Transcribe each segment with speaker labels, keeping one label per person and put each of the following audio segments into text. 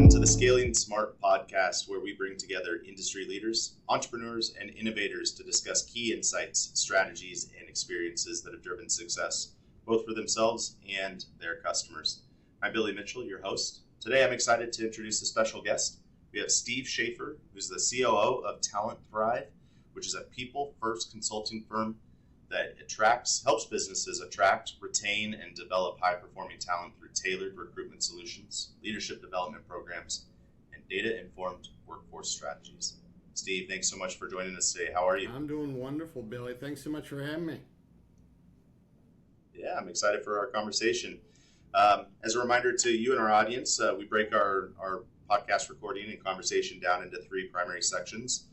Speaker 1: Welcome to the Scaling Smart podcast, where we bring together industry leaders, entrepreneurs, and innovators to discuss key insights, strategies, and experiences that have driven success, both for themselves and their customers. I'm Billy Mitchell, your host. Today, I'm excited to introduce a special guest. We have Steve Schaffer, who's the COO of Talent Thrive, which is a people-first consulting firm that helps businesses attract, retain, and develop high-performing talent through tailored recruitment solutions, leadership development programs, and data-informed workforce strategies. Steve, thanks so much for joining us today. How are you?
Speaker 2: I'm doing wonderful, Billy. Thanks so much for having me.
Speaker 1: Yeah, I'm excited for our conversation. As a reminder to you and our audience, we break our podcast recording and conversation down into three primary sections.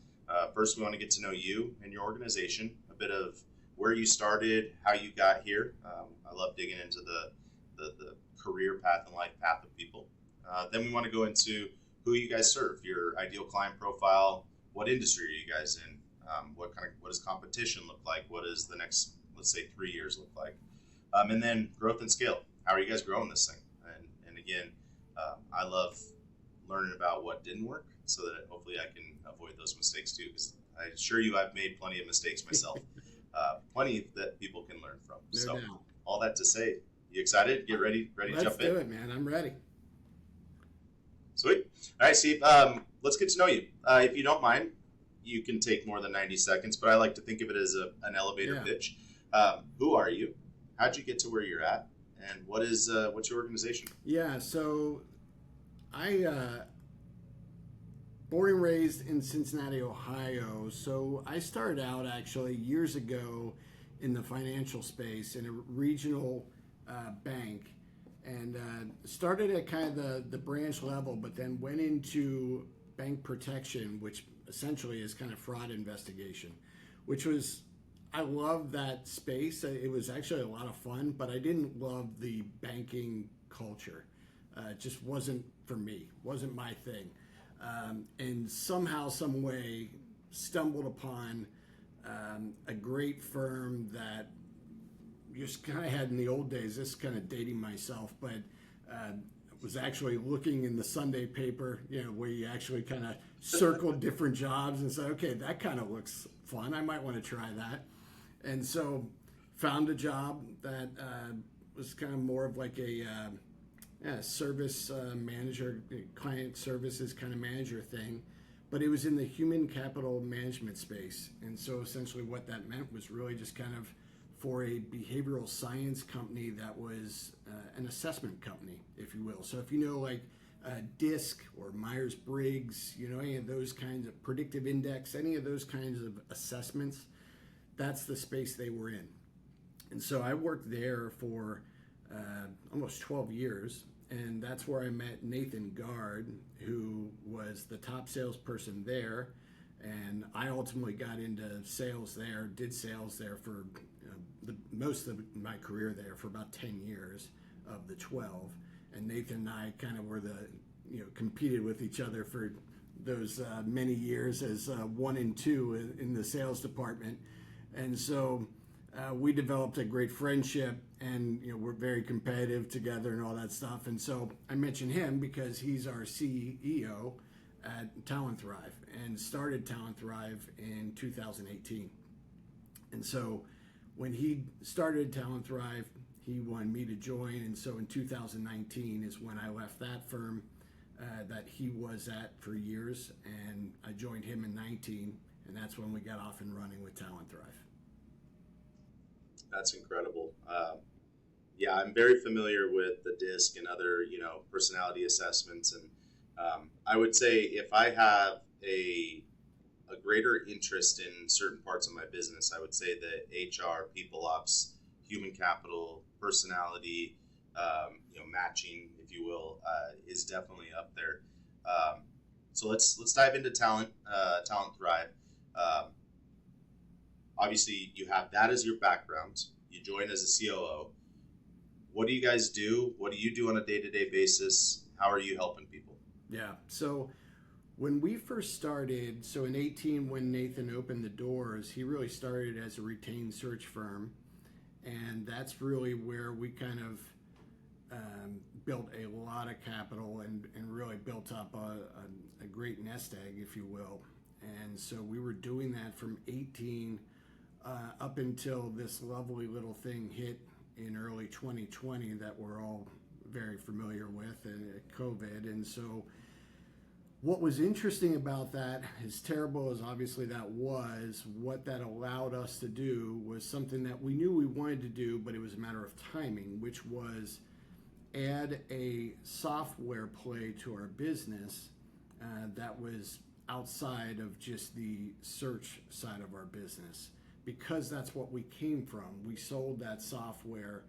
Speaker 1: First, we want to get to know you and your organization, a bit of where you started, how you got here. I love digging into the career path and life path of people. Then we want to go into who you guys serve, your ideal client profile, what industry are you guys in, what does competition look like, what does the next, let's say, 3 years look like, and then growth and scale. How are you guys growing this thing? And again, I love learning about what didn't work so that hopefully I can avoid those mistakes too, because I assure you I've made plenty of mistakes myself. Plenty that people can learn from.
Speaker 2: No doubt.
Speaker 1: All that to say, you excited? Get ready to jump in?
Speaker 2: Let's do it, man. I'm ready.
Speaker 1: Sweet. All right, Steve, let's get to know you. If you don't mind, you can take more than 90 seconds, but I like to think of it as an elevator pitch. Who are you? How'd you get to where you're at? And what's your organization?
Speaker 2: Yeah, so I born and raised in Cincinnati, Ohio. So I started out actually years ago in the financial space in a regional bank, and started at kind of the branch level, but then went into bank protection, which essentially is kind of fraud investigation, which was, I love that space. It was actually a lot of fun, but I didn't love the banking culture. It just wasn't for me, wasn't my thing. And somehow, some way, stumbled upon a great firm that just kind of had in the old days, this kind of dating myself, but was actually looking in the Sunday paper, where you actually kind of circled different jobs and said, okay, that kind of looks fun. I might want to try that. And so found a job that was kind of more of like a service manager, client services kind of manager thing, but it was in the human capital management space. And so essentially what that meant was really just kind of for a behavioral science company that was an assessment company, if you will. So if you know like DISC or Myers-Briggs, any of those kinds of predictive index, any of those kinds of assessments, that's the space they were in. And so I worked there for almost 12 years. And that's where I met Nathan Gard, who was the top salesperson there. And I ultimately got into sales there, did sales there for most of my career there for about 10 years of the 12. And Nathan and I kind of were competed with each other for those many years as 1 and 2 in the sales department. And so we developed a great friendship, and we're very competitive together and all that stuff. And so I mentioned him because he's our CEO at Talent Thrive and started Talent Thrive in 2018. And so when he started Talent Thrive, he wanted me to join. And so in 2019 is when I left that firm that he was at for years, and I joined him in 19, and that's when we got off and running with Talent Thrive.
Speaker 1: That's incredible. I'm very familiar with the DISC and other, personality assessments. And I would say if I have a greater interest in certain parts of my business, I would say that HR, people ops, human capital, personality, matching, if you will, is definitely up there. So let's dive into Talent Thrive. Obviously, you have that as your background. You join as a COO. What do you guys do? What do you do on a day-to-day basis? How are you helping people?
Speaker 2: Yeah. So when we first started, so in 18, when Nathan opened the doors, he really started as a retained search firm. And that's really where we kind of built a lot of capital and really built up a great nest egg, if you will. And so we were doing that from 18 up until this lovely little thing hit in early 2020 that we're all very familiar with, COVID. And so what was interesting about that, as terrible as obviously that was, what that allowed us to do was something that we knew we wanted to do, but it was a matter of timing, which was add a software play to our business that was outside of just the search side of our business. Because that's what we came from. We sold that software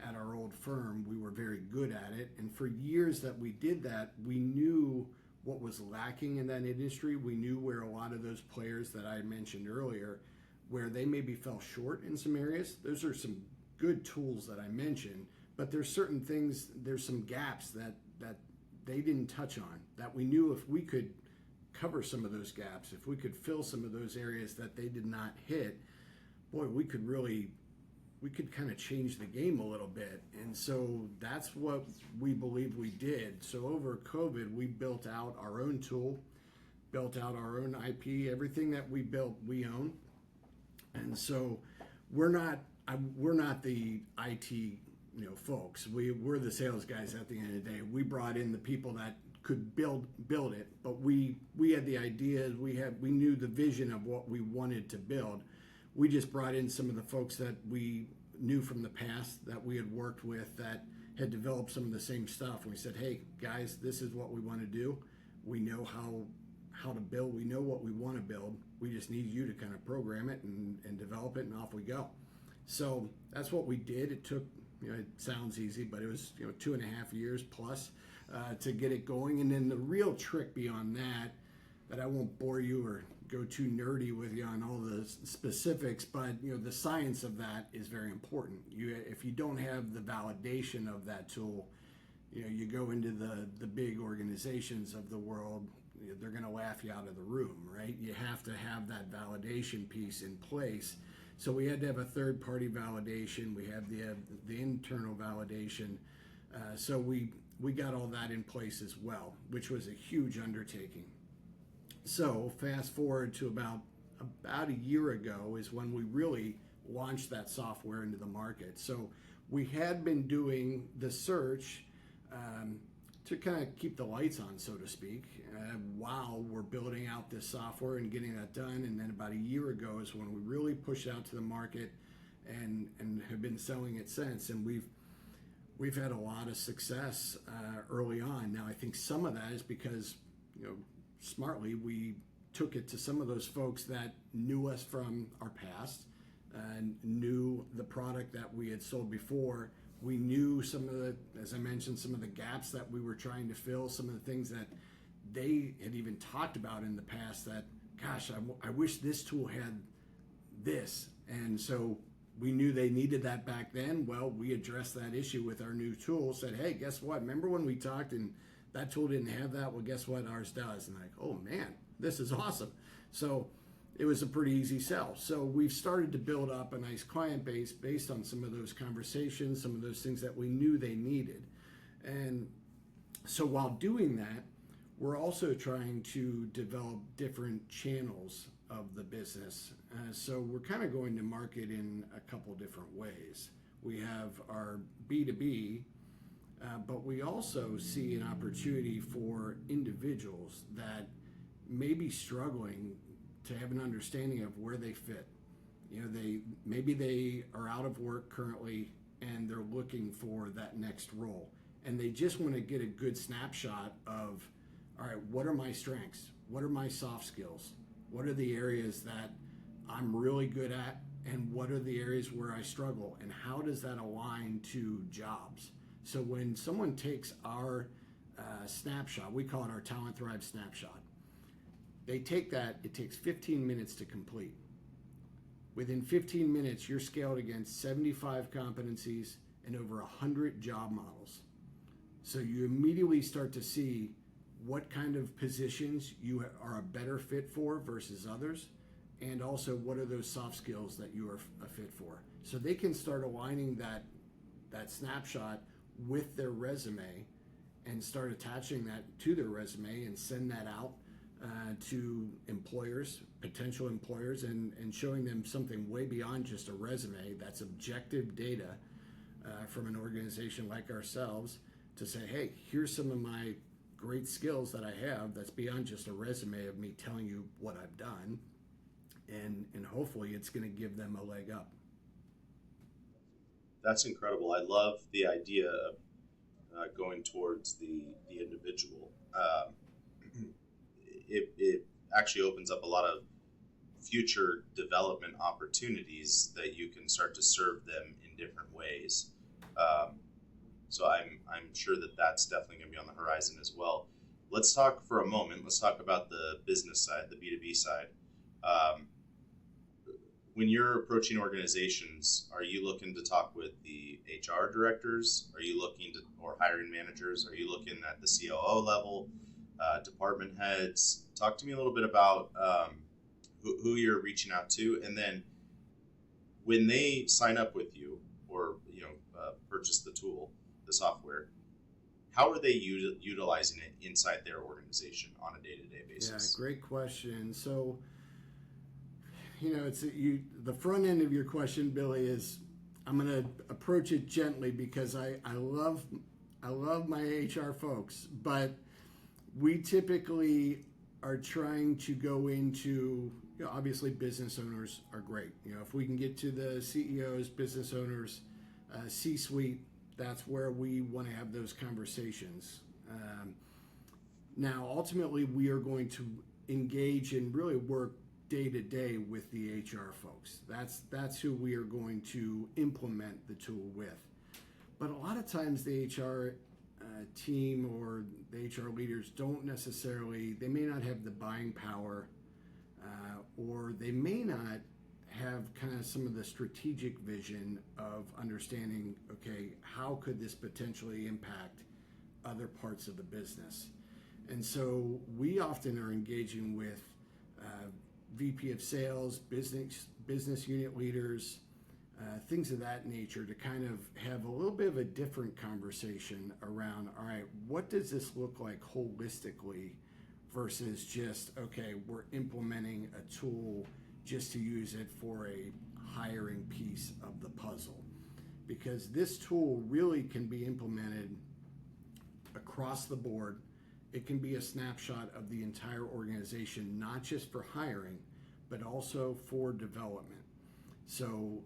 Speaker 2: at our old firm. We were very good at it. And for years that we did that, we knew what was lacking in that industry. We knew where a lot of those players that I mentioned earlier, where they maybe fell short in some areas. Those are some good tools that I mentioned, but there's certain things, there's some gaps that they didn't touch on, that we knew if we could cover some of those gaps, if we could fill some of those areas that they did not hit, boy, we could kind of change the game a little bit. And so that's what we believe we did. So over COVID, we built out our own tool, built out our own IP. Everything that we built, we own. And so we're not the IT folks. We're the sales guys at the end of the day. We brought in the people that could build it, but we had the ideas, we knew the vision of what we wanted to build. We just brought in some of the folks that we knew from the past, that we had worked with, that had developed some of the same stuff. And we said, hey guys, this is what we want to do. We know how to build, we know what we want to build. We just need you to kind of program it and develop it, and off we go. So that's what we did. It took, it sounds easy, but it was 2.5 years plus to get it going. And then the real trick beyond that I won't bore you or go too nerdy with you on all the specifics, but the science of that is very important. If you don't have the validation of that tool, you go into the big organizations of the world, they're going to laugh you out of the room, right? You have to have that validation piece in place. So we had to have a third-party validation. We have the internal validation. So we got all that in place as well, which was a huge undertaking. So fast forward to about a year ago is when we really launched that software into the market. So we had been doing the search to kind of keep the lights on, so to speak, while we're building out this software and getting that done. And then about a year ago is when we really pushed out to the market and have been selling it since. And we've had a lot of success early on. Now I think some of that is because smartly we took it to some of those folks that knew us from our past and knew the product that we had sold before. We knew some of the, as I mentioned, some of the gaps that we were trying to fill, some of the things that they had even talked about in the past that, gosh, I wish this tool had this. And so we knew they needed that back then. Well, we addressed that issue with our new tool, said, hey, guess what? Remember when we talked and that tool didn't have that? Well, guess what? Ours does. And like, oh man, this is awesome. So it was a pretty easy sell. So we've started to build up a nice client base based on some of those conversations, some of those things that we knew they needed. And so while doing that, we're also trying to develop different channels of the business. So we're kind of going to market in a couple different ways. We have our B2B, but we also see an opportunity for individuals that may be struggling to have an understanding of where they fit. Maybe they are out of work currently and they're looking for that next role. And they just want to get a good snapshot of, all right, what are my strengths? What are my soft skills? What are the areas that I'm really good at? And what are the areas where I struggle? And how does that align to jobs? So when someone takes our snapshot, we call it our Talent Thrive snapshot. They take that, it takes 15 minutes to complete. Within 15 minutes, you're scaled against 75 competencies and over 100 job models. So you immediately start to see what kind of positions you are a better fit for versus others, and also what are those soft skills that you are a fit for. So they can start aligning that snapshot with their resume and start attaching that to their resume and send that out to employers, potential employers, and showing them something way beyond just a resume. That's objective data from an organization like ourselves to say, hey, here's some of my great skills that I have that's beyond just a resume of me telling you what I've done. And hopefully it's going to give them a leg up.
Speaker 1: That's incredible. I love the idea of going towards the individual. It actually opens up a lot of future development opportunities that you can start to serve them in different ways. So I'm sure that that's definitely going to be on the horizon as well. Let's talk for a moment. Let's talk about the business side, the B2B side. When you're approaching organizations, are you looking to talk with the HR directors? Are you looking to, or hiring managers? Are you looking at the COO level, department heads? Talk to me a little bit about who you're reaching out to, and then when they sign up with you or purchase the tool, the software, how are they utilizing it inside their organization on a day-to-day basis?
Speaker 2: Yeah, great question. So, it's the front end of your question, Billy, is I'm going to approach it gently because I love my HR folks, but we typically are trying to go into, obviously business owners are great. If we can get to the CEOs, business owners, C-suite, that's where we want to have those conversations. Now, ultimately, we are going to engage and really work day to day with the HR folks. That's who we are going to implement the tool with. But a lot of times the HR team or the HR leaders don't necessarily, they may not have the buying power or they may not have kind of some of the strategic vision of understanding, okay, how could this potentially impact other parts of the business? And so we often are engaging with VP of sales, business unit leaders, things of that nature to kind of have a little bit of a different conversation around, all right, what does this look like holistically versus just, okay, we're implementing a tool just to use it for a hiring piece of the puzzle. Because this tool really can be implemented across the board. It can be a snapshot of the entire organization, not just for hiring, but also for development. So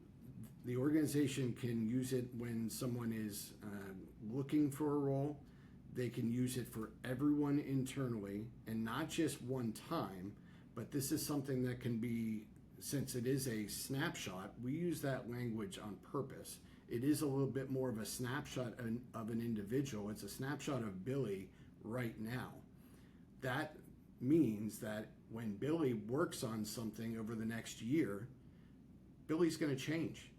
Speaker 2: the organization can use it when someone is looking for a role. They can use it for everyone internally, and not just one time, but this is something that can be, since it is a snapshot, we use that language on purpose. It is a little bit more of a snapshot of an individual. It's a snapshot of Billy right now. That means that when Billy works on something over the next year, Billy's going to change.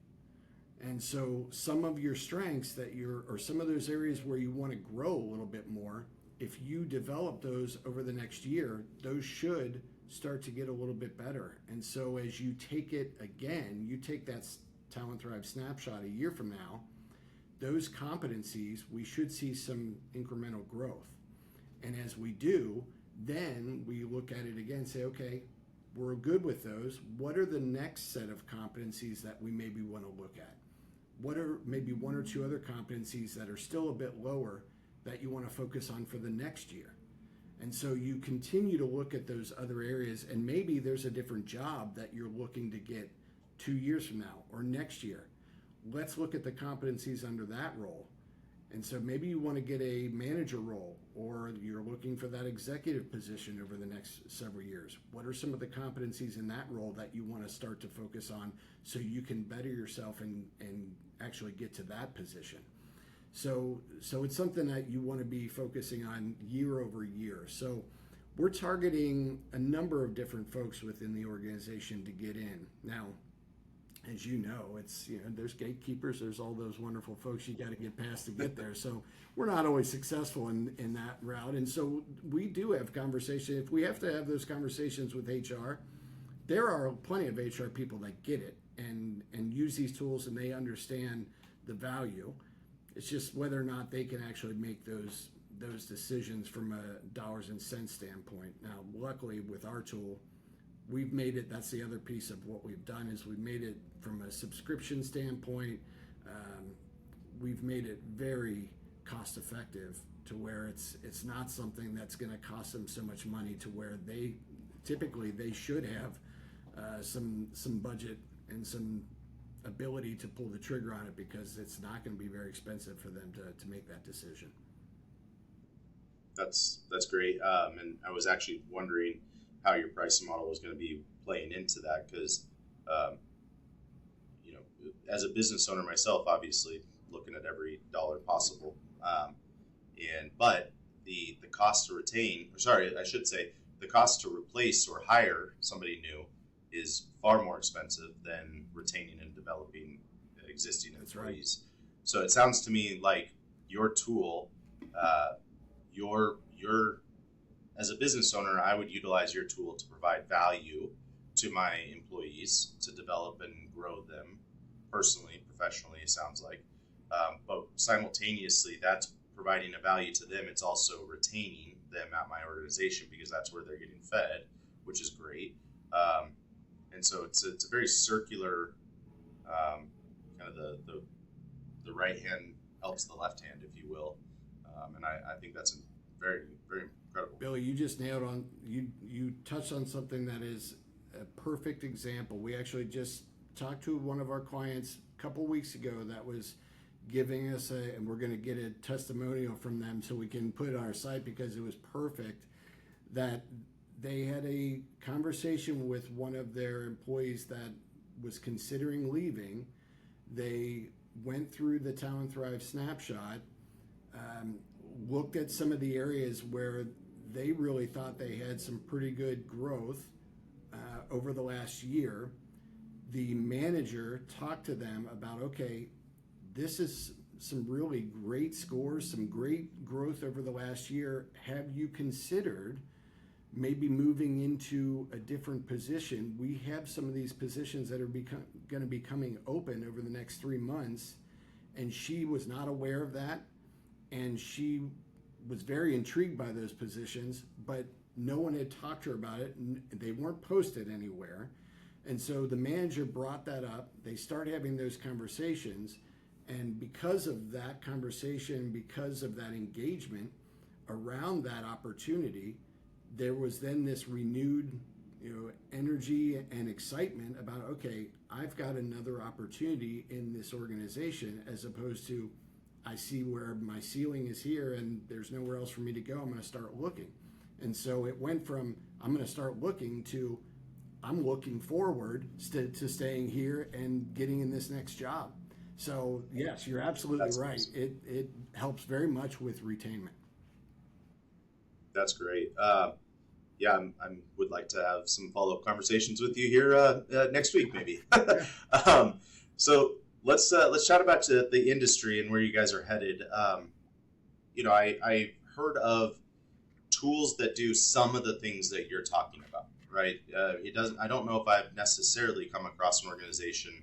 Speaker 2: And so some of your strengths or some of those areas where you want to grow a little bit more, if you develop those over the next year, those should start to get a little bit better. And so as you take it again, you take that Talent Thrive snapshot a year from now, those competencies, we should see some incremental growth. And as we do, then we look at it again and say, okay, we're good with those. What are the next set of competencies that we maybe want to look at? What are maybe one or two other competencies that are still a bit lower that you want to focus on for the next year? And so you continue to look at those other areas, and maybe there's a different job that you're looking to get 2 years from now or next year. Let's look at the competencies under that role. And so maybe you want to get a manager role, or you're looking for that executive position over the next several years. What are some of the competencies in that role that you want to start to focus on so you can better yourself and actually get to that position? So it's something that you want to be focusing on year over year. So we're targeting a number of different folks within the organization to get in. Now, as you know, it's, there's gatekeepers, there's all those wonderful folks you got to get past to get there. So we're not always successful in that route. And so we do have conversations. If we have to have those conversations with HR, there are plenty of HR people that get it and use these tools, and they understand the value. It's just whether or not they can actually make those decisions from a dollars and cents standpoint. Now, luckily with our tool, we've made it. That's the other piece of what we've done is we've made it from a subscription standpoint. We've made it very cost effective to where it's not something that's going to cost them so much money to where they should have some budget and some ability to pull the trigger on it, because it's not going to be very expensive for them to make that decision.
Speaker 1: That's great. And I was actually wondering how your pricing model was going to be playing into that, because as a business owner myself, obviously looking at every dollar possible, but the cost to retain, or sorry, I should say, the cost to replace or hire somebody new is far more expensive than retaining and developing existing employees. Right. So it sounds to me like your tool, your as a business owner, I would utilize your tool to provide value to my employees, to develop and grow them personally, professionally, it sounds like. But simultaneously, that's providing a value to them. It's also retaining them at my organization, because that's where they're getting fed, which is great. And so it's a very circular, kind of the right hand helps the left hand, if you will. And I think that's very, very incredible.
Speaker 2: Billy, you just nailed on. You touched on something that is a perfect example. We actually just talked to one of our clients a couple weeks ago that was giving us and we're going to get a testimonial from them so we can put it on our site, because it was perfect, that they had a conversation with one of their employees that was considering leaving. They went through the Talent Thrive snapshot, looked at some of the areas where they really thought they had some pretty good growth over the last year. The manager talked to them about, okay, this is some really great scores, some great growth over the last year. Have you considered maybe moving into a different position? We have some of these positions that are going to be coming open over the next 3 months. And she was not aware of that. And she was very intrigued by those positions, but no one had talked to her about it. And they weren't posted anywhere. And so the manager brought that up. They started having those conversations. And because of that conversation, because of that engagement around that opportunity, there was then this renewed, energy and excitement about, okay, I've got another opportunity in this organization, as opposed to, I see where my ceiling is here and there's nowhere else for me to go. I'm going to start looking. And so it went from, I'm going to start looking, to I'm looking forward to staying here and getting in this next job. So yes, you're absolutely right. Awesome. It helps very much with retainment.
Speaker 1: That's great. Yeah, I would like to have some follow-up conversations with you here next week, maybe. So let's chat about the industry and where you guys are headed. I heard of tools that do some of the things that you're talking about, right? I don't know if I've necessarily come across an organization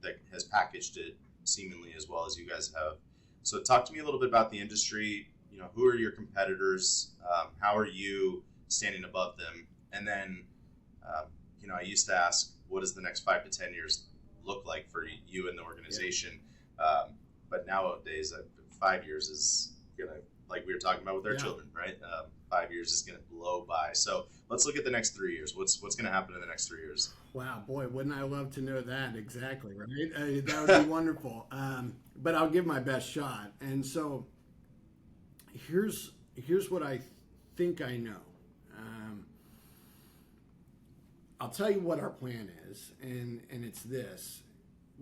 Speaker 1: that has packaged it seemingly as well as you guys have. So talk to me a little bit about the industry. Who are your competitors? How are you standing above them? And then, I used to ask, what does the next 5 to 10 years look like for you and the organization? Yeah. But nowadays, 5 years is going to, like we were talking about with our children, right? 5 years is going to blow by. So let's look at the next 3 years. What's going to happen in the next 3 years?
Speaker 2: Wow, boy, wouldn't I love to know that exactly, right? That would be wonderful. But I'll give my best shot. And so here's what I think I know. I'll tell you what our plan is, and it's this.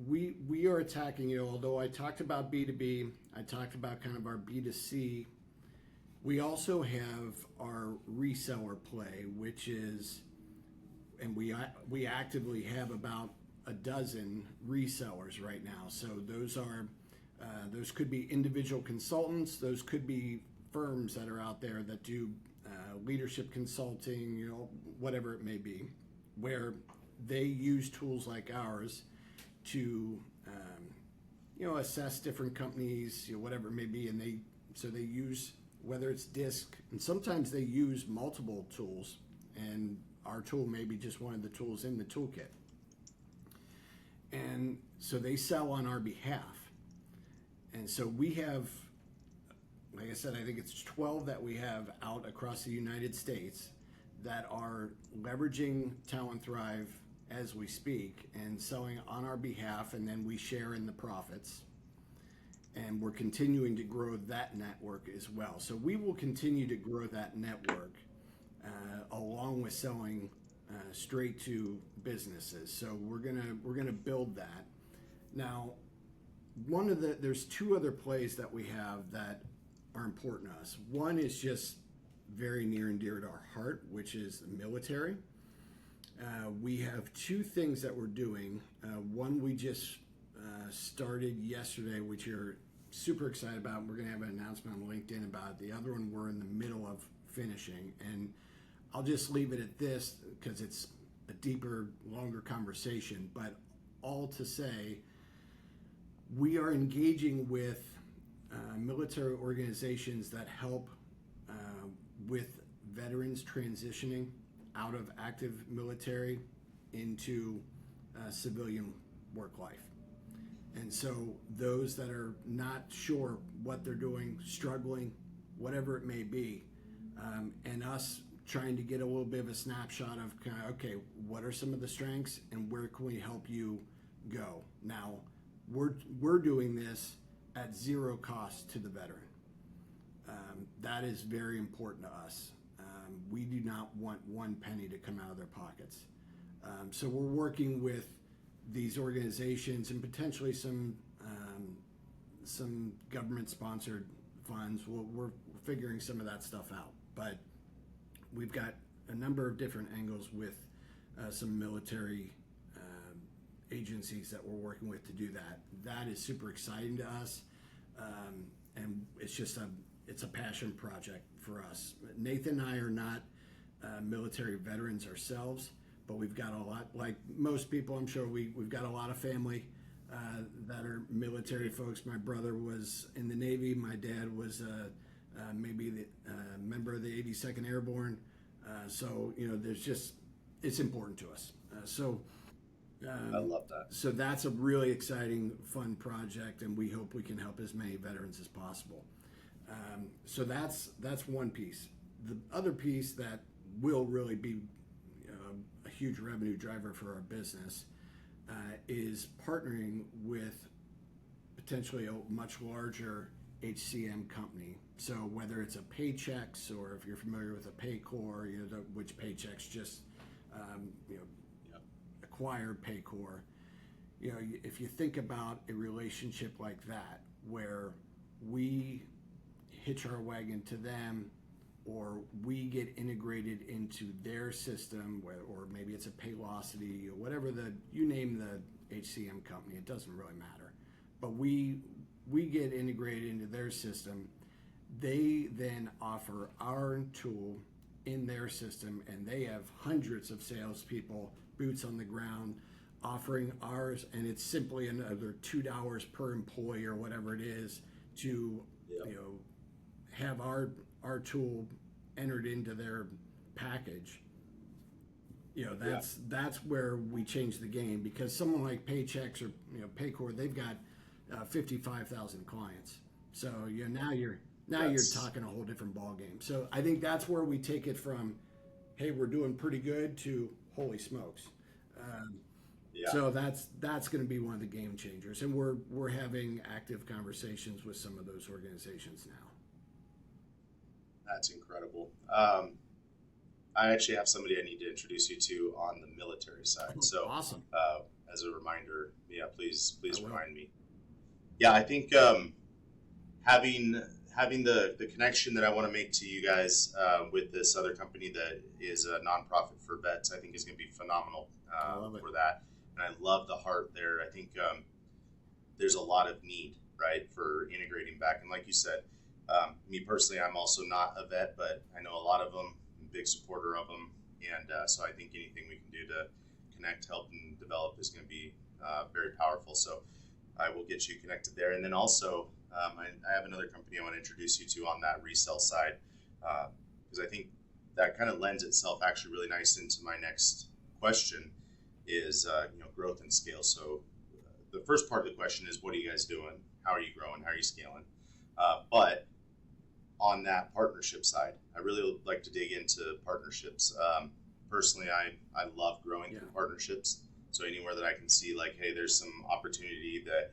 Speaker 2: We are attacking, although I talked about B2B, I talked about kind of our B2C, we also have our reseller play, which is, and we actively have about a dozen resellers right now. So those could be individual consultants, those could be firms that are out there that do leadership consulting, whatever it may be, where they use tools like ours to, assess different companies, whatever it may be, and they use, whether it's DISC, and sometimes they use multiple tools, and our tool may be just one of the tools in the toolkit. And so they sell on our behalf. And so we have, like I said, I think it's 12 that we have out across the United States that are leveraging Talent Thrive as we speak and selling on our behalf, and then we share in the profits. And we're continuing to grow that network as well. So we will continue to grow that network along with selling straight to businesses. So we're gonna build that. Now, there's two other plays that we have that are important to us. One is just very near and dear to our heart, which is the military. We have two things that we're doing. One we just started yesterday, which you're super excited about. We're going to have an announcement on LinkedIn about it. The other one we're in the middle of finishing. And I'll just leave it at this because it's a deeper, longer conversation. But all to say, we are engaging with military organizations that help with veterans transitioning out of active military into civilian work life. And so those that are not sure what they're doing, struggling, whatever it may be, and us trying to get a little bit of a snapshot of kind of, okay, what are some of the strengths and where can we help you go? Now, we're doing this at zero cost to the veteran. That is very important to us. We do not want one penny to come out of their pockets. So we're working with these organizations and potentially some government-sponsored funds. We're figuring some of that stuff out, but we've got a number of different angles with some military agencies that we're working with to do that. That is super exciting to us, and it's just it's a passion project for us. Nathan and I are not military veterans ourselves, but we've got a lot, like most people, I'm sure we've got a lot of family that are military folks. My brother was in the Navy. My dad was maybe the member of the 82nd Airborne. So, it's important to us.
Speaker 1: I love that.
Speaker 2: So that's a really exciting, fun project, and we hope we can help as many veterans as possible. So that's one piece. The other piece that will really be a huge revenue driver for our business is partnering with potentially a much larger HCM company. So whether it's a Paychex or if you're familiar with a Paycor, which Paychex just acquired Paycor. If you think about a relationship like that, where we hitch our wagon to them, or we get integrated into their system, or maybe it's a Paylocity or whatever you name the HCM company, it doesn't really matter. But we get integrated into their system. They then offer our tool in their system, and they have hundreds of salespeople, boots on the ground, offering ours, and it's simply another $2 per employee or whatever it is to have our tool entered into their package. That's where we change the game, because someone like Paychex or Paycor, they've got 55,000 clients. So now you're talking a whole different ball game. So I think that's where we take it from, hey, we're doing pretty good, to holy smokes. So that's going to be one of the game changers, and we're having active conversations with some of those organizations now.
Speaker 1: That's incredible. I actually have somebody I need to introduce you to on the military side. So
Speaker 2: awesome.
Speaker 1: As a reminder, please remind me. I think having the connection that I want to make to you guys with this other company that is a nonprofit for vets, I think is going to be phenomenal for that. And I love the heart there. I think there's a lot of need, right, for integrating back. And like you said, me personally, I'm also not a vet, but I know a lot of them. I'm a big supporter of them. And so I think anything we can do to connect, help, and develop is going to be very powerful. So I will get you connected there. And then also, I have another company I want to introduce you to on that resell side, because I think that kind of lends itself actually really nice into my next question is, growth and scale. So the first part of the question is, what are you guys doing? How are you growing? How are you scaling? But on that partnership side, I really would like to dig into partnerships. Personally, I love growing through partnerships. So anywhere that I can see like, hey, there's some opportunity that,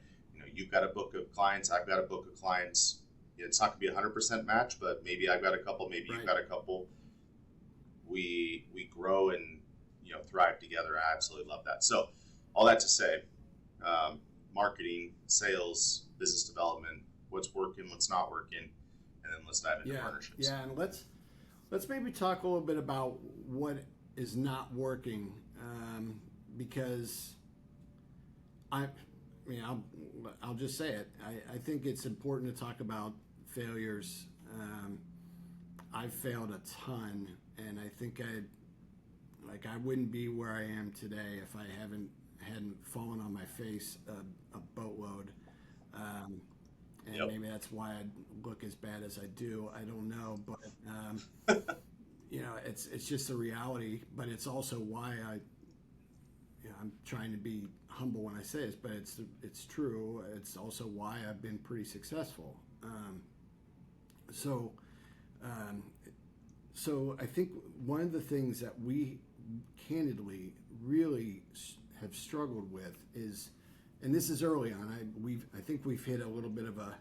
Speaker 1: you've got a book of clients, I've got a book of clients. It's not going to be a 100% match, but maybe I've got a couple, maybe you've got a couple. We grow and, thrive together. I absolutely love that. So all that to say, marketing, sales, business development, what's working, what's not working, and then let's dive into partnerships.
Speaker 2: Yeah, and let's maybe talk a little bit about what is not working, because I'll just say it. I think it's important to talk about failures. I've failed a ton, and I think I wouldn't be where I am today if I hadn't fallen on my face a boatload. And maybe that's why I look as bad as I do. I don't know, but it's just a reality. But it's also why I'm trying to be humble when I say this, but it's true. It's also why I've been pretty successful. So I think one of the things that we candidly really have struggled with is, and this is early on, I think we've hit a little bit of a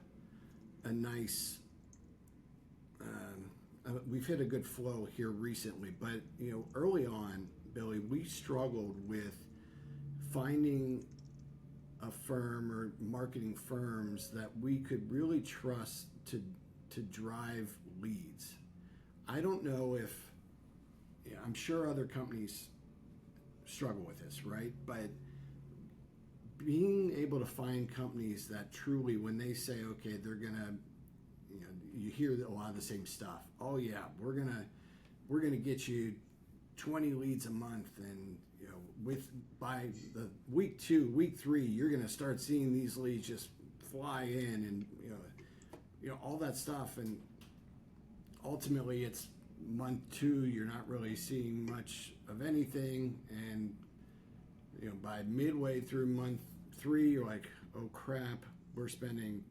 Speaker 2: nice, we've hit a good flow here recently, but early on, Billy, we struggled with finding a firm or marketing firms that we could really trust to drive leads. I don't know if, I'm sure other companies struggle with this, right? But being able to find companies that truly, when they say, okay, they're gonna, you hear a lot of the same stuff. Oh yeah, we're gonna get you 20 leads a month, and by the week 2, week 3, you're gonna start seeing these leads just fly in, and all that stuff. And ultimately, it's month 2, you're not really seeing much of anything, and by midway through month 3, you're like, oh crap, we're spending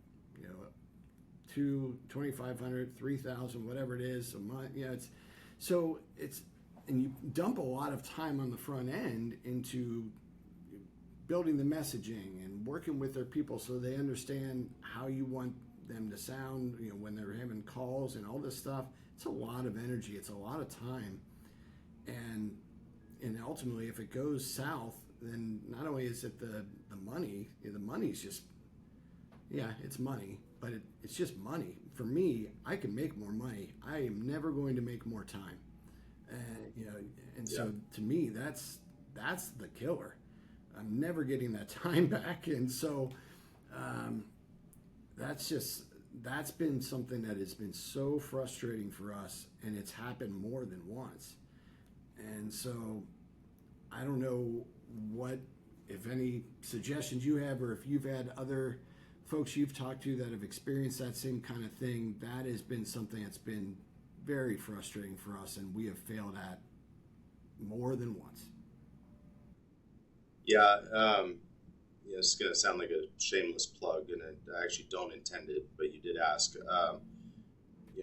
Speaker 2: $2,500, $3,000, whatever it is a month. And you dump a lot of time on the front end into building the messaging and working with their people so they understand how you want them to sound, when they're having calls and all this stuff. It's a lot of energy. It's a lot of time. And ultimately, if it goes south, then not only is it the money, the money's just, it's money, but it's just money. For me, I can make more money. I am never going to make more time. So to me, that's the killer. I'm never getting that time back. And so that's been something that has been so frustrating for us, and it's happened more than once. And so I don't know if any suggestions you have, or if you've had other folks you've talked to that have experienced that same kind of thing. That has been something that's been very frustrating for us, and we have failed at more than once.
Speaker 1: It's going to sound like a shameless plug, and I actually don't intend it, but you did ask.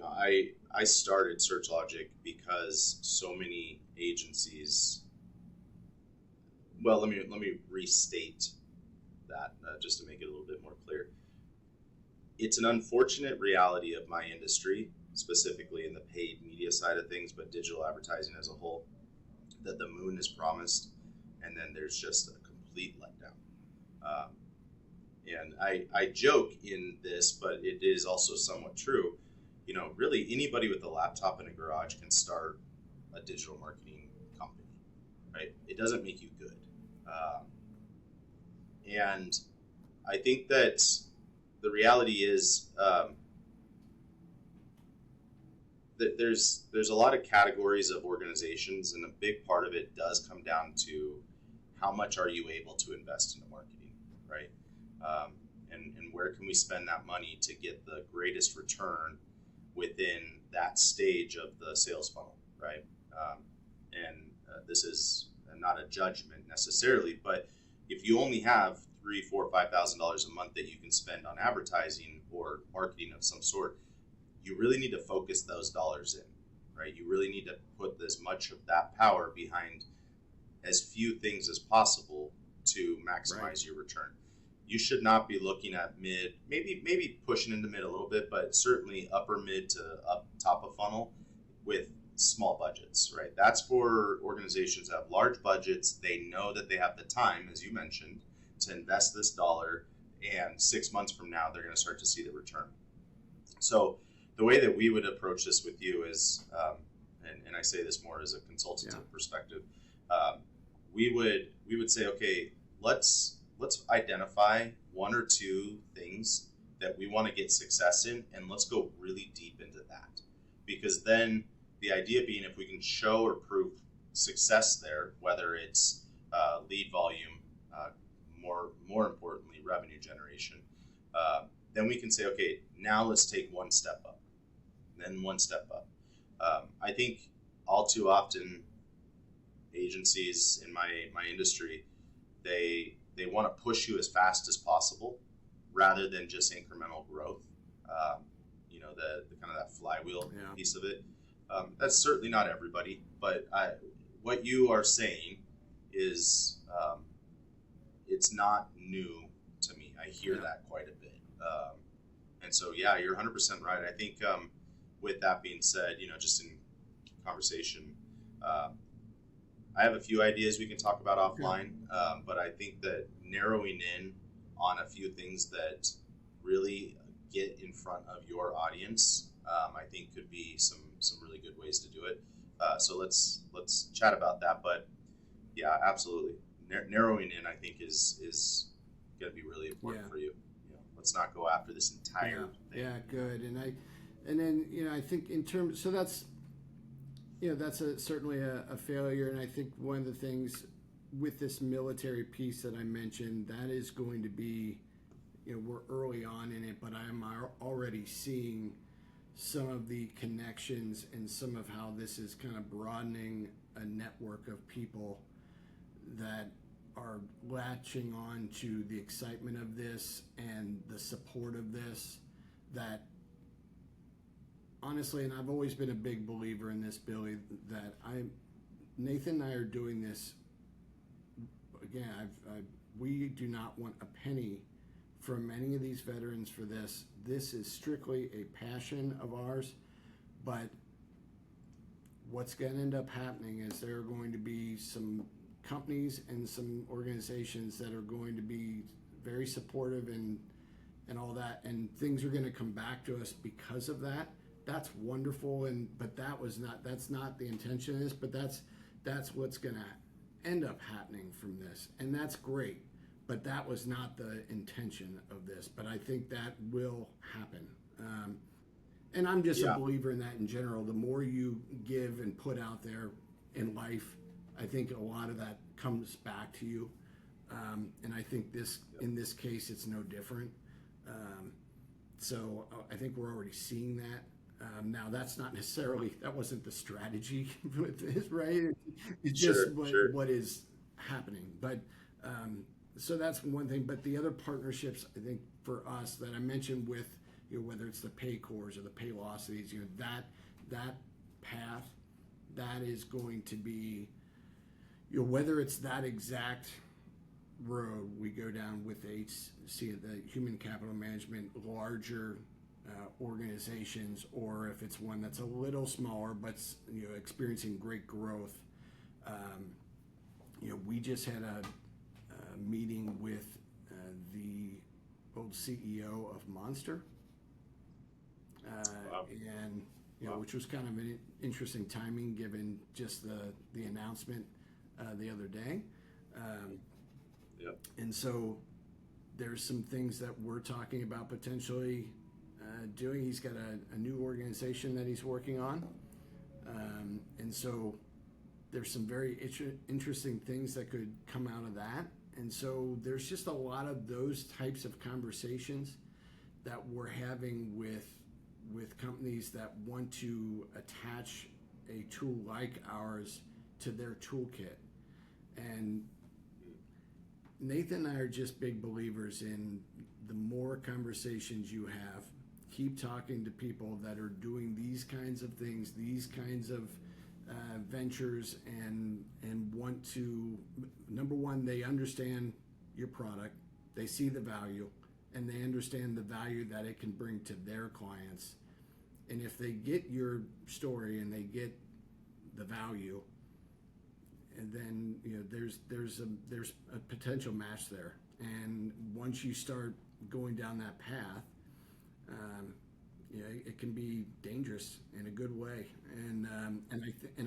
Speaker 1: I started SearchLogic because so many agencies. Well, let me restate that just to make it a little bit more clear. It's an unfortunate reality of my industry, specifically in the paid media side of things, but digital advertising as a whole, that the moon is promised, and then there's just a complete letdown. And I joke in this, but it is also somewhat true. Really anybody with a laptop in a garage can start a digital marketing company, right? It doesn't make you good. And I think that the reality is that there's a lot of categories of organizations, and a big part of it does come down to how much are you able to invest into marketing, right? and where can we spend that money to get the greatest return within that stage of the sales funnel, right? And this is not a judgment necessarily, but if you only have $3, $4, $5,000 a month that you can spend on advertising or marketing of some sort, you really need to focus those dollars in, right? You really need to put as much of that power behind as few things as possible to maximize your return. You should not be looking at mid, maybe pushing into mid a little bit, but certainly upper mid to up top of funnel with small budgets, right? That's for organizations that have large budgets. They know that they have the time, as you mentioned, to invest this dollar, and 6 months from now, they're going to start to see the return. So the way that we would approach this with you is, and I say this more as a consultative perspective, we would say, okay, let's identify one or two things that we want to get success in, and let's go really deep into that. Because then the idea being, if we can show or prove success there, whether it's lead volume, more importantly, revenue generation, then we can say, okay, now let's take one step up, then one step up. I think all too often agencies in my industry, they want to push you as fast as possible rather than just incremental growth. The kind of that flywheel piece of it. That's certainly not everybody, but what you are saying is it's not new to me. I hear that quite a bit. And so, you're 100% right. I think with that being said, just in conversation, I have a few ideas we can talk about offline, but I think that narrowing in on a few things that really get in front of your audience, I think could be some really good ways to do it. So let's chat about that. But yeah, absolutely, narrowing in, I think is going to be really important for you. Let's not go after this entire thing.
Speaker 2: Yeah, good. And then I think in terms, so that's certainly a failure. And I think one of the things with this military piece that I mentioned, that is going to be, we're early on in it, but I'm already seeing some of the connections and some of how this is kind of broadening a network of people that are latching on to the excitement of this and the support of this, that honestly, and I've always been a big believer in this, Billy, that Nathan and I are doing this, again, we do not want a penny from any of these veterans for this. This is strictly a passion of ours, but what's going to end up happening is there are going to be some companies and some organizations that are going to be very supportive and all that, and things are going to come back to us because of that. That's wonderful, but that's not the intention of this, but that's what's going to end up happening from this, and that's great. But that was not the intention of this. But I think that will happen. And I'm just a believer in that in general. The more you give and put out there in life, I think a lot of that comes back to you. And I think in this case, it's no different. So I think we're already seeing that. Now, that's not necessarily, that wasn't the strategy with this, right? It's just what is happening. But so that's one thing. But the other partnerships, I think, for us that I mentioned with, whether it's the Paycors or the Paylocities, that path, that is going to be, whether it's that exact road we go down with the HC, the Human Capital Management, larger organizations, or if it's one that's a little smaller but experiencing great growth. We just had a meeting with the old CEO of Monster, and which was kind of an interesting timing given just the announcement the other day. And so there's some things that we're talking about potentially doing. He's got a new organization that he's working on, and so there's some very interesting things that could come out of that. And so there's just a lot of those types of conversations that we're having with companies that want to attach a tool like ours to their toolkit. And Nathan and I are just big believers in the more conversations you have, keep talking to people that are doing these kinds of things, these kinds of ventures, and want to, number one, they understand your product, they see the value, and they understand the value that it can bring to their clients. And if they get your story and they get the value, and then there's a potential match there. And once you start going down that path, it can be dangerous in a good way. And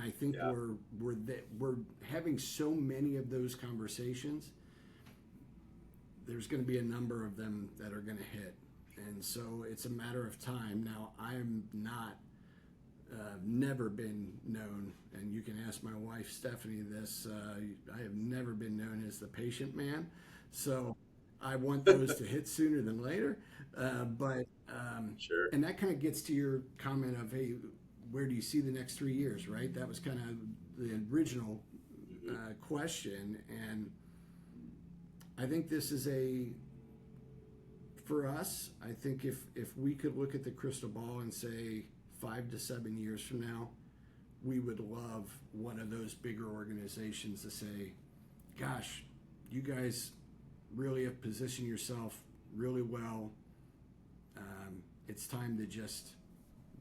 Speaker 2: I think
Speaker 1: Yeah.
Speaker 2: we're having so many of those conversations. There's going to be a number of them that are going to hit, and so it's a matter of time. Now, I'm not. Never been known, and you can ask my wife Stephanie this. I have never been known as the patient man, so I want those to hit sooner than later. But
Speaker 1: Sure.
Speaker 2: and that kind of gets to your comment of, hey, where do you see the next 3 years? Right? That was kind of the original question, and I think this is for us. I think if we could look at the crystal ball and say 5 to 7 years from now, we would love one of those bigger organizations to say, gosh, you guys really have positioned yourself really well. It's time to just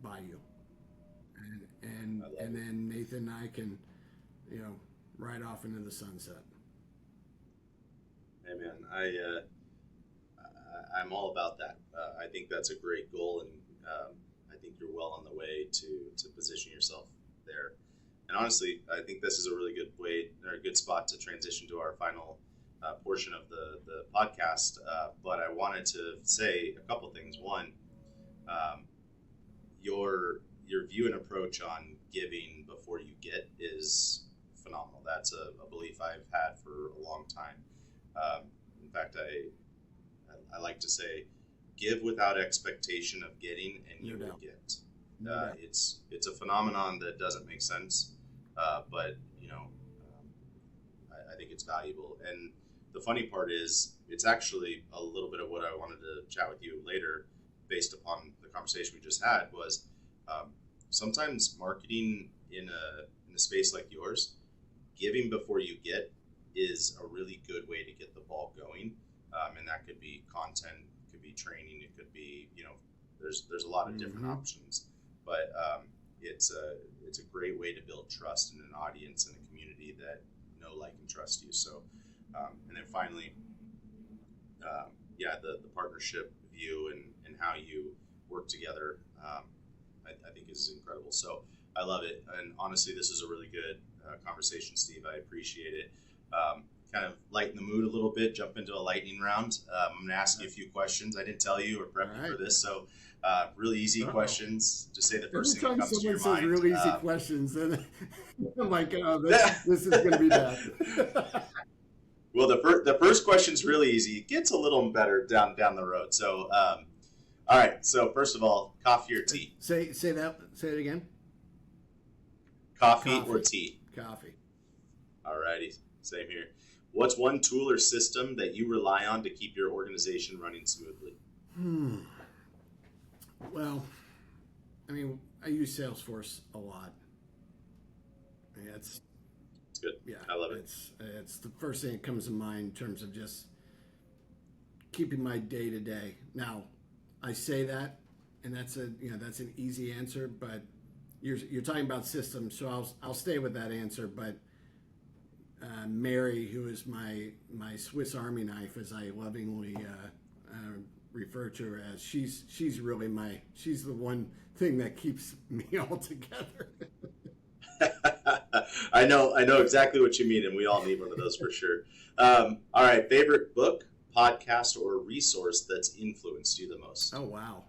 Speaker 2: buy you. And then Nathan and I can, ride off into the sunset.
Speaker 1: Hey man, I'm all about that. I think that's a great goal, and I think you're well on the way to position yourself there. And honestly, I think this is a really good way or a good spot to transition to our final portion of the podcast. But I wanted to say a couple things. One, your view and approach on giving before you get is phenomenal. That's a belief I've had for a long time. In fact, I like to say, give without expectation of getting, and you will get. It's a phenomenon that doesn't make sense, but I think it's valuable. And the funny part is, it's actually a little bit of what I wanted to chat with you later, based upon the conversation we just had. Was sometimes marketing in a space like yours, giving before you get is a really good way to get the ball going, and that could be content, it could be training, it could be there's a lot of different options, but it's a great way to build trust in an audience and a community that know, like, and trust you. So and then finally, the partnership view and how you work together, I think is incredible. So I love it, and honestly, this is a really good conversation, Steve. I appreciate it. Kind of lighten the mood a little bit, jump into a lightning round. I'm going to ask you a few questions. I didn't tell you or prep you for this, so really easy questions. Just say the first thing that comes to your mind.
Speaker 2: Every time someone says really easy questions, then I'm like, oh, this is going to be bad.
Speaker 1: Well, the first question's really easy. It gets a little better down the road. So, all right. So first of all, coffee or tea?
Speaker 2: Say it again.
Speaker 1: Coffee or tea?
Speaker 2: Coffee.
Speaker 1: All righty. Same here. What's one tool or system that you rely on to keep your organization running smoothly?
Speaker 2: Well, I mean, I use Salesforce a lot. Yeah, it's
Speaker 1: good.
Speaker 2: Yeah,
Speaker 1: I love it.
Speaker 2: It's the first thing that comes to mind in terms of just keeping my day to day. Now, I say that, and that's an easy answer, but you're talking about systems, so I'll stay with that answer. But Mary, who is my Swiss Army knife, as I lovingly refer to her as, she's really she's the one thing that keeps me all together.
Speaker 1: I know exactly what you mean, and we all need one of those for sure. All right, favorite book, podcast, or resource that's influenced you the most?
Speaker 2: Oh, wow.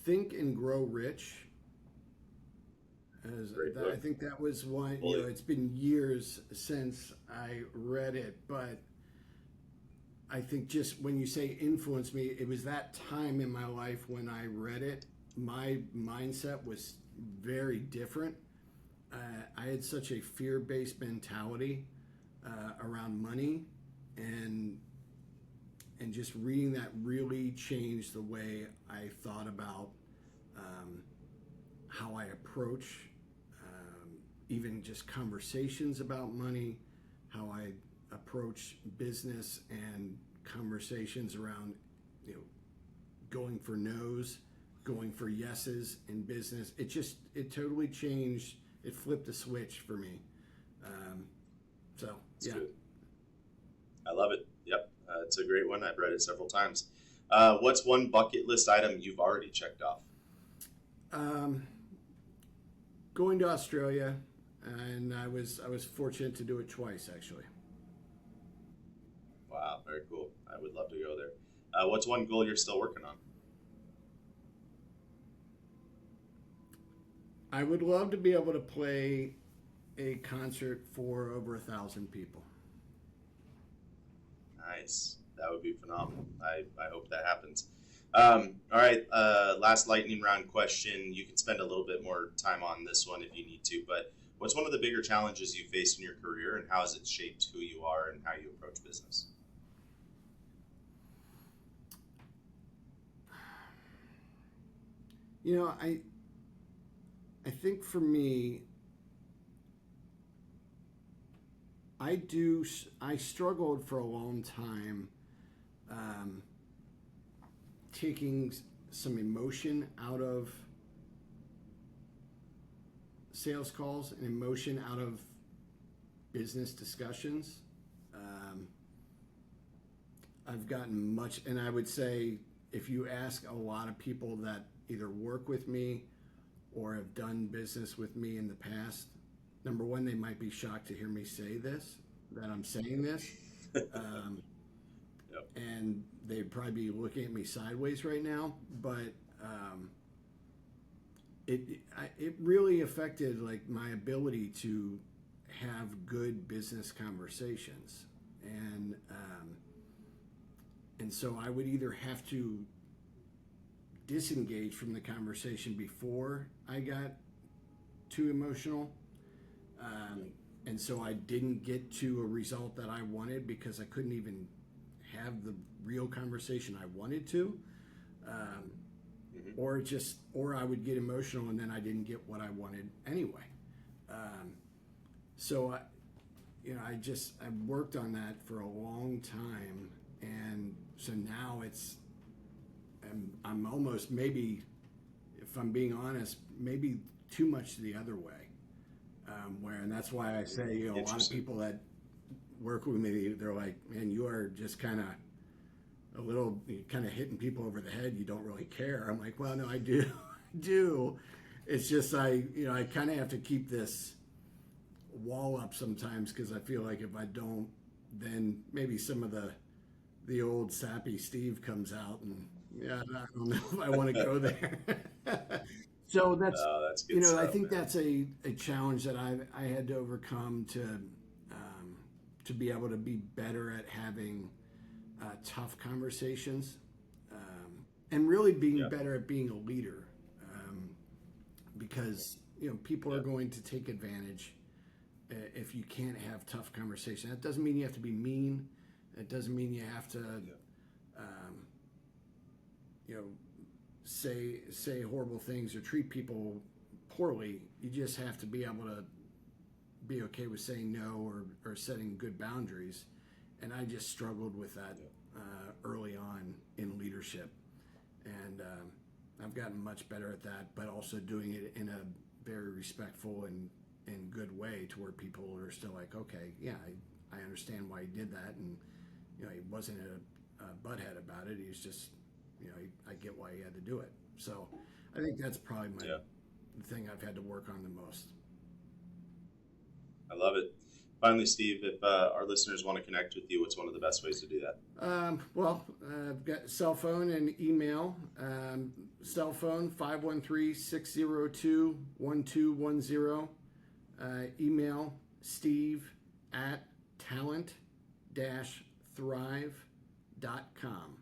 Speaker 2: Think and Grow Rich.
Speaker 1: Great book.
Speaker 2: I think that was one.
Speaker 1: Fully.
Speaker 2: It's been years since I read it, but I think just when you say influence me, it was that time in my life when I read it. My mindset was very different. I had such a fear-based mentality around money, and just reading that really changed the way I thought about how I approach even just conversations about money, how I approach business and conversations around, going for no's, going for yeses in business. It totally changed. It flipped a switch for me. So
Speaker 1: That's
Speaker 2: yeah.
Speaker 1: good. I love it. Yep. It's a great one. I've read it several times. What's one bucket list item you've already checked off?
Speaker 2: Going to Australia, and I was fortunate to do it twice actually.
Speaker 1: Wow, very cool. I would love to go there. What's one goal you're still working on?
Speaker 2: I would love to be able to play a concert for over 1,000 people.
Speaker 1: Nice. That would be phenomenal. I hope that happens. All right. Last lightning round question. You can spend a little bit more time on this one if you need to, but what's one of the bigger challenges you faced in your career, and how has it shaped who you are and how you approach business?
Speaker 2: I think for me, I struggled for a long time taking some emotion out of sales calls and emotion out of business discussions. I've gotten much, and I would say if you ask a lot of people that either work with me or have done business with me in the past, number one, they might be shocked to hear me say this, that I'm saying this.
Speaker 1: Yep.
Speaker 2: And they'd probably be looking at me sideways right now, but it really affected like my ability to have good business conversations, and so I would either have to disengage from the conversation before I got too emotional, and so I didn't get to a result that I wanted because I couldn't even have the real conversation I wanted to, or I would get emotional and then I didn't get what I wanted anyway. So I worked on that for a long time, and so now I'm almost, maybe, if I'm being honest, maybe too much the other way. And that's why I say, a lot of people that work with me, they're like, man, you are just kind of hitting people over the head. You don't really care. I'm like, well, no, I do. do. It's just, I kind of have to keep this wall up sometimes, because I feel like if I don't, then maybe some of the old sappy Steve comes out, and yeah, I don't know if I want to go there. So
Speaker 1: that's good stuff,
Speaker 2: I think
Speaker 1: man.
Speaker 2: that's a challenge that I had to overcome to be able to be better at having tough conversations, and really being better at being a leader, because people are going to take advantage if you can't have tough conversation. That doesn't mean you have to be mean. It doesn't mean you have to say horrible things or treat people poorly. You just have to be able to be okay with saying no, or setting good boundaries. And I just struggled with that early on in leadership, and I've gotten much better at that, but also doing it in a very respectful and good way, to where people are still like, okay, yeah, I understand why he did that, and he wasn't a butthead about it. He was just, I get why he had to do it. So I think that's probably the thing I've had to work on the most.
Speaker 1: I love it. Finally, Steve, if our listeners want to connect with you, what's one of the best ways to do that?
Speaker 2: I've got cell phone and email. Cell phone 513-602-1210. Email Steve at talent-thrive.com.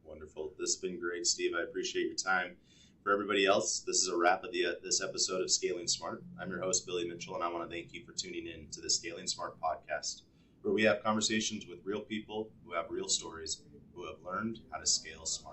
Speaker 1: Wonderful. This has been great, Steve. I appreciate your time. For everybody else, this is a wrap of this episode of Scaling Smart. I'm your host, Billy Mitchell, and I want to thank you for tuning in to the Scaling Smart podcast, where we have conversations with real people who have real stories, who have learned how to scale smart.